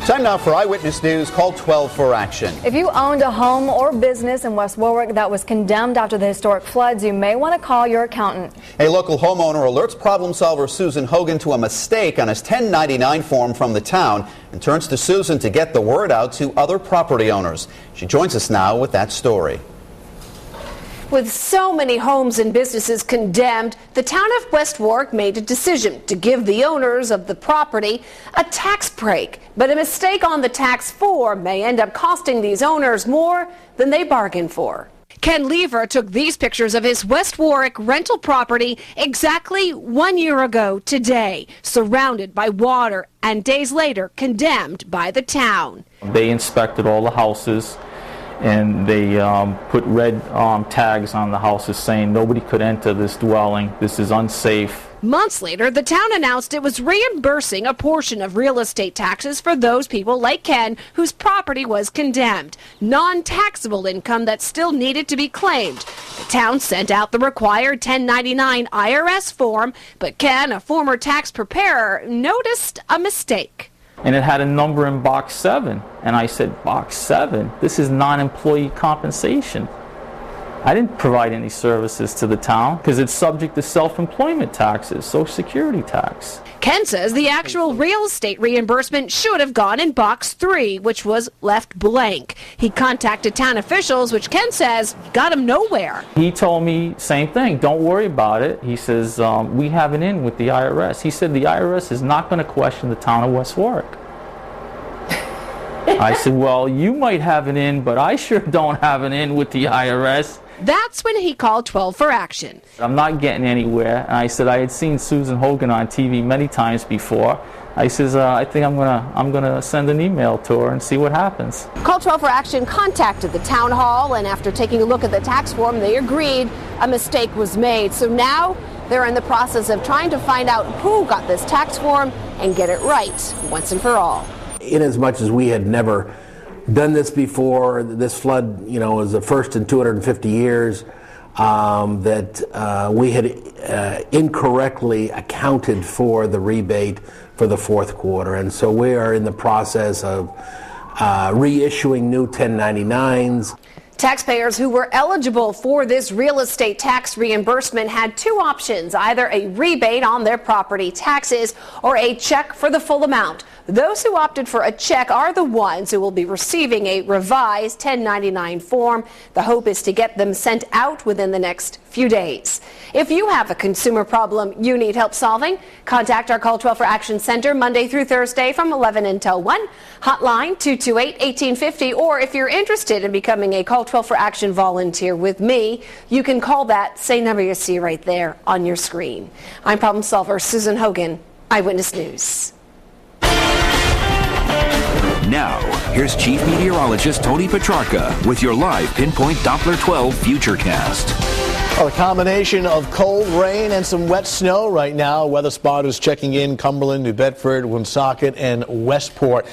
Time now for Eyewitness News. Call 12 for action. If you owned a home or business in West Warwick that was condemned after the historic floods, you may want to call your accountant. A local homeowner alerts problem solver Susan Hogan to a mistake on his 1099 form from the town and turns to Susan to get the word out to other property owners. She joins us now with that story. With so many homes and businesses condemned, the town of West Warwick made a decision to give the owners of the property a tax break. But a mistake on the tax form may end up costing these owners more than they bargained for. Ken Lever took these pictures of his West Warwick rental property exactly 1 year ago today, surrounded by water and days later condemned by the town. They inspected all the houses, and they put red tags on the houses saying nobody could enter this dwelling. This is unsafe. Months later, the town announced it was reimbursing a portion of real estate taxes for those people like Ken whose property was condemned. Non-taxable income that still needed to be claimed. The town sent out the required 1099 IRS form, but Ken, a former tax preparer, noticed a mistake. And it had a number in box 7. And I said, box 7? This is non-employee compensation. I didn't provide any services to the town because it's subject to self-employment taxes, Social Security tax. Ken says the actual real estate reimbursement should have gone in box 3, which was left blank. He contacted town officials, which Ken says got him nowhere. He told me, same thing, don't worry about it. He says, we have an in with the IRS. He said the IRS is not going to question the town of West Warwick. I said, well, you might have an in, but I sure don't have an in with the IRS. That's when he called 12 for action. I'm not getting anywhere. And I said I had seen Susan Hogan on TV many times before. I says, I think I'm gonna send an email to her and see what happens. Call 12 for action contacted the town hall, and after taking a look at the tax form, they agreed a mistake was made. So now they're in the process of trying to find out who got this tax form and get it right once and for all. Inasmuch as we had never done this before, this flood, was the first in 250 years, that we had incorrectly accounted for the rebate for the fourth quarter. And so we are in the process of reissuing new 1099s. Taxpayers who were eligible for this real estate tax reimbursement had two options, either a rebate on their property taxes or a check for the full amount. Those who opted for a check are the ones who will be receiving a revised 1099 form. The hope is to get them sent out within the next few days. If you have a consumer problem you need help solving, contact our Call 12 for Action Center Monday through Thursday from 11 until 1, hotline 228-1850, or if you're interested in becoming a Call 12 for Action volunteer with me, you can call that same number you see right there on your screen. I'm problem solver Susan Hogan, Eyewitness News. Now, here's Chief Meteorologist Tony Petrarca with your live Pinpoint Doppler 12 Futurecast. Well, a combination of cold rain and some wet snow right now. Weather spotters checking in Cumberland, New Bedford, Woonsocket, and Westport.